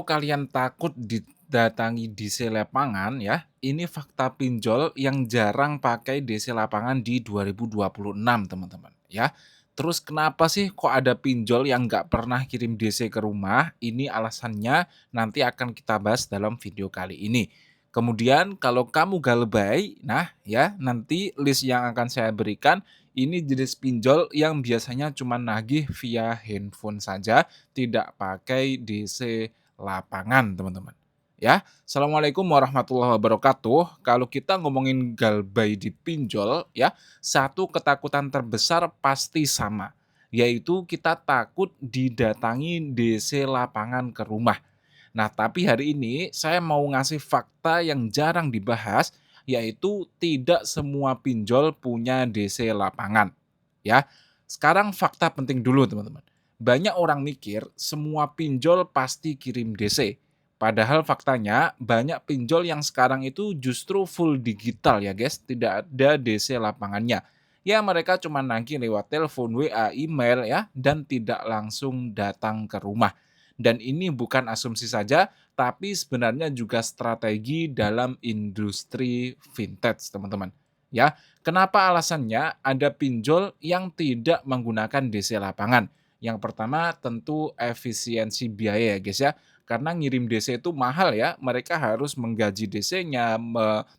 Kalian takut didatangi DC lapangan ya, ini fakta pinjol yang jarang pakai DC lapangan di 2026 teman-teman ya. Terus kenapa sih kok ada pinjol yang nggak pernah kirim DC ke rumah? Ini alasannya nanti akan kita bahas dalam video kali ini. Kemudian kalau kamu galbay, nah ya nanti list yang akan saya berikan ini jenis pinjol yang biasanya cuma nagih via handphone saja, tidak pakai DC lapangan, teman-teman. Ya, assalamualaikum warahmatullahi wabarakatuh. Kalau kita ngomongin galbay di pinjol, ya, satu ketakutan terbesar pasti sama, yaitu kita takut didatangi DC lapangan ke rumah. Nah, tapi hari ini saya mau ngasih fakta yang jarang dibahas, yaitu tidak semua pinjol punya DC lapangan. Ya, sekarang fakta penting dulu teman-teman. Banyak orang mikir semua pinjol pasti kirim DC. Padahal faktanya banyak pinjol yang sekarang itu justru full digital ya guys, tidak ada DC lapangannya. Ya mereka cuma nagih lewat telepon, WA, email ya, dan tidak langsung datang ke rumah. Dan ini bukan asumsi saja, tapi sebenarnya juga strategi dalam industri vintage, teman-teman. Ya, kenapa alasannya ada pinjol yang tidak menggunakan DC lapangan? Yang pertama tentu efisiensi biaya ya guys ya. Karena ngirim DC itu mahal ya, mereka harus menggaji DC-nya,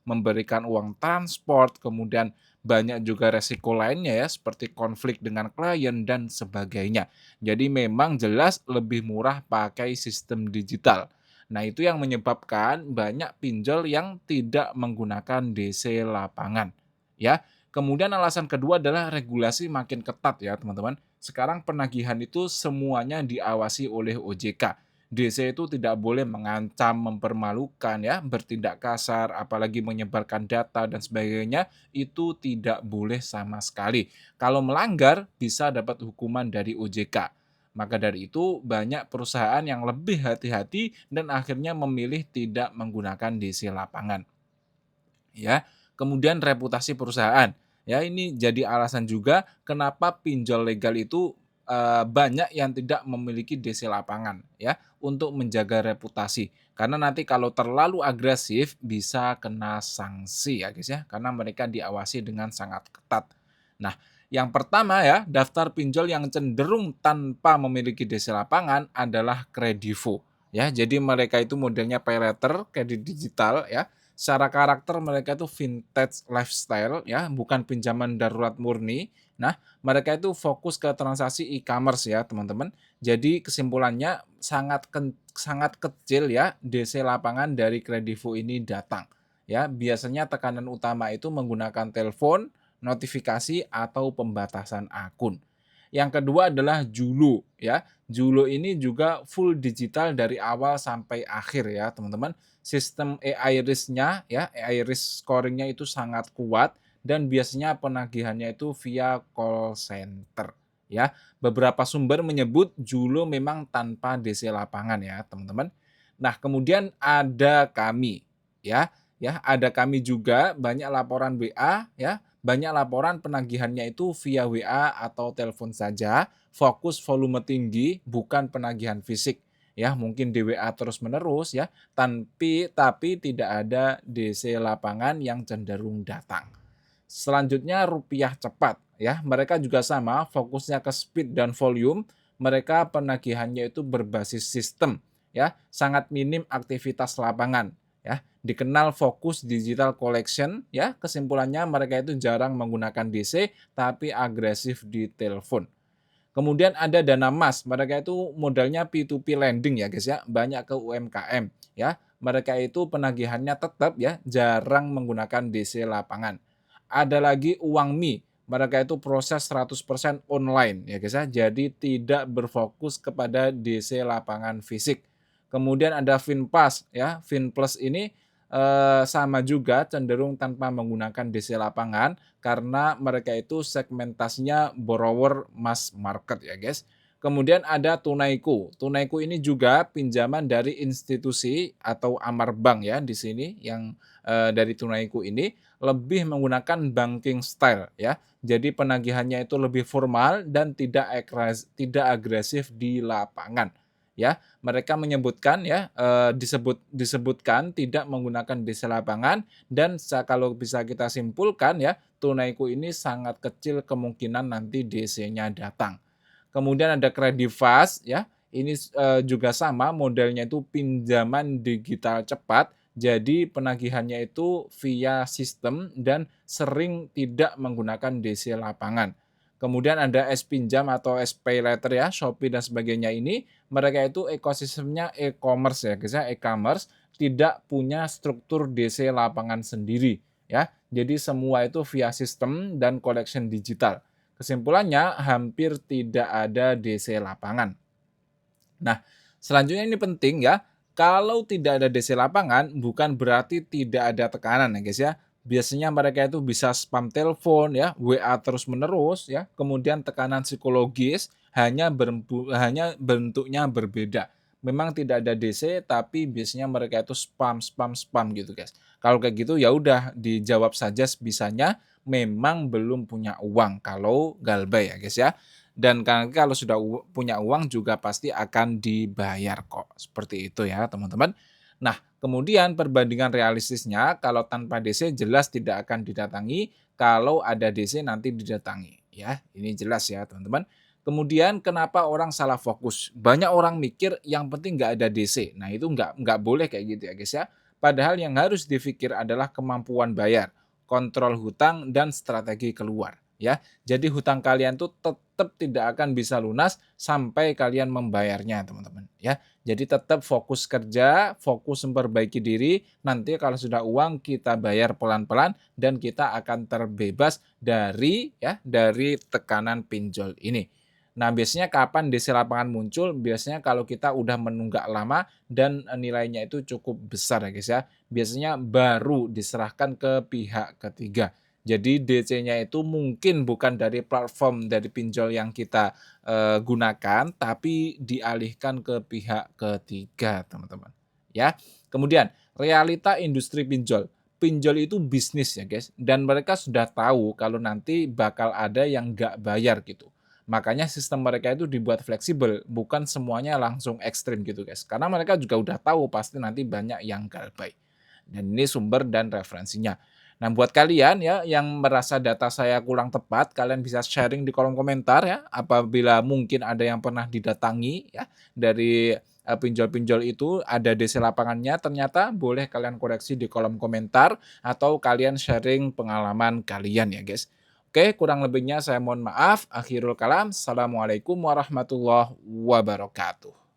memberikan uang transport, kemudian banyak juga resiko lainnya ya, seperti konflik dengan klien dan sebagainya. Jadi memang jelas lebih murah pakai sistem digital. Nah, itu yang menyebabkan banyak pinjol yang tidak menggunakan DC lapangan. Ya. Kemudian alasan kedua adalah regulasi makin ketat ya, teman-teman. Sekarang penagihan itu semuanya diawasi oleh OJK. DC itu tidak boleh mengancam, mempermalukan ya, bertindak kasar, apalagi menyebarkan data dan sebagainya, itu tidak boleh sama sekali. Kalau melanggar bisa dapat hukuman dari OJK. Maka dari itu banyak perusahaan yang lebih hati-hati dan akhirnya memilih tidak menggunakan DC lapangan. Ya, kemudian reputasi perusahaan. Ya, ini jadi alasan juga kenapa pinjol legal itu, banyak yang tidak memiliki DC lapangan ya, untuk menjaga reputasi. Karena nanti kalau terlalu agresif bisa kena sanksi ya, guys, ya, karena mereka diawasi dengan sangat ketat. Nah, yang pertama ya, daftar pinjol yang cenderung tanpa memiliki DC lapangan adalah Kredivo ya. Jadi mereka itu modelnya paylater, kredit digital ya. Secara karakter mereka itu vintage lifestyle ya, bukan pinjaman darurat murni. Nah, mereka itu fokus ke transaksi e-commerce ya, teman-teman. Jadi kesimpulannya sangat kecil ya DC lapangan dari Kredivo ini datang. Ya, biasanya tekanan utama itu menggunakan telepon, notifikasi atau pembatasan akun. Yang kedua adalah Julo ya. Julo ini juga full digital dari awal sampai akhir ya, teman-teman. Sistem AI risk-nya ya, AI risk scoring-nya itu sangat kuat dan biasanya penagihannya itu via call center ya. Beberapa sumber menyebut Julo memang tanpa DC lapangan ya, teman-teman. Nah, kemudian ada kami ya, ada kami juga banyak laporan WA ya, banyak laporan penagihannya itu via WA atau telepon saja, fokus volume tinggi bukan penagihan fisik ya, mungkin di WA terus-menerus ya, tapi tidak ada DC lapangan yang cenderung datang. Selanjutnya rupiah cepat ya, mereka juga sama fokusnya ke speed dan volume, mereka penagihannya itu berbasis sistem ya, sangat minim aktivitas lapangan ya, dikenal fokus digital collection ya, kesimpulannya mereka itu jarang menggunakan DC tapi agresif di telepon. Kemudian ada dana mas, mereka itu modalnya P2P lending ya guys ya, banyak ke UMKM ya. Mereka itu penagihannya tetap ya, jarang menggunakan DC lapangan. Ada lagi uang mi, mereka itu proses 100% online ya guys ya, jadi tidak berfokus kepada DC lapangan fisik. Kemudian ada Finpas ya, Finplus ini sama juga cenderung tanpa menggunakan DC lapangan karena mereka itu segmentasinya borrower mass market ya guys. Kemudian ada Tunaiku. Tunaiku ini juga pinjaman dari institusi atau amar bank ya di sini yang dari Tunaiku ini lebih menggunakan banking style ya. Jadi penagihannya itu lebih formal dan tidak agresif di lapangan. ya. Mereka menyebutkan ya, disebutkan tidak menggunakan DC lapangan dan kalau bisa kita simpulkan ya, Tunaiku ini sangat kecil kemungkinan nanti DC-nya datang. Kemudian ada Kredivas ya, ini juga sama modelnya itu pinjaman digital cepat, jadi penagihannya itu via sistem dan sering tidak menggunakan DC lapangan. Kemudian ada S-Pinjam atau SPayLater ya, Shopee dan sebagainya ini, mereka itu ekosistemnya e-commerce ya guys ya, e-commerce, tidak punya struktur DC lapangan sendiri ya. Jadi semua itu via sistem dan collection digital. Kesimpulannya hampir tidak ada DC lapangan. Nah, selanjutnya ini penting ya, kalau tidak ada DC lapangan bukan berarti tidak ada tekanan ya guys ya. Biasanya mereka itu bisa spam telepon ya, WA terus-menerus ya, kemudian tekanan psikologis hanya bentuknya berbeda. Memang tidak ada DC tapi biasanya mereka itu spam spam spam gitu guys. Kalau kayak gitu ya udah dijawab saja sebisanya, memang belum punya uang kalau galbay ya guys ya. Dan kalau sudah punya uang juga pasti akan dibayar kok, seperti itu ya teman-teman. Nah, kemudian perbandingan realistisnya kalau tanpa DC jelas tidak akan didatangi, kalau ada DC nanti didatangi ya. Ini jelas ya teman-teman. Kemudian kenapa orang salah fokus? Banyak orang mikir yang penting nggak ada DC. Nah itu nggak boleh kayak gitu ya guys ya. Padahal yang harus difikir adalah kemampuan bayar, kontrol hutang, dan strategi keluar ya. Jadi hutang kalian tuh tetap tidak akan bisa lunas sampai kalian membayarnya, teman-teman, ya. Jadi tetap fokus kerja, fokus memperbaiki diri, nanti kalau sudah uang kita bayar pelan-pelan dan kita akan terbebas dari tekanan pinjol ini. Nah, biasanya kapan DC lapangan muncul? Biasanya kalau kita udah menunggak lama dan nilainya itu cukup besar ya, guys, ya. Biasanya baru diserahkan ke pihak ketiga. Jadi DC-nya itu mungkin bukan dari platform dari pinjol yang kita, gunakan, tapi dialihkan ke pihak ketiga, teman-teman, ya. Kemudian realita industri pinjol. Pinjol itu bisnis ya, guys, dan mereka sudah tahu kalau nanti bakal ada yang nggak bayar gitu. Makanya sistem mereka itu dibuat fleksibel, bukan semuanya langsung ekstrim gitu, guys. Karena mereka juga udah tahu pasti nanti banyak yang galbay. Dan ini sumber dan referensinya. Nah, buat kalian ya yang merasa data saya kurang tepat, kalian bisa sharing di kolom komentar ya. Apabila mungkin ada yang pernah didatangi ya dari pinjol-pinjol itu ada DC lapangannya, ternyata boleh kalian koreksi di kolom komentar atau kalian sharing pengalaman kalian ya, guys. Oke, kurang lebihnya saya mohon maaf. Akhirul kalam. Assalamualaikum warahmatullahi wabarakatuh.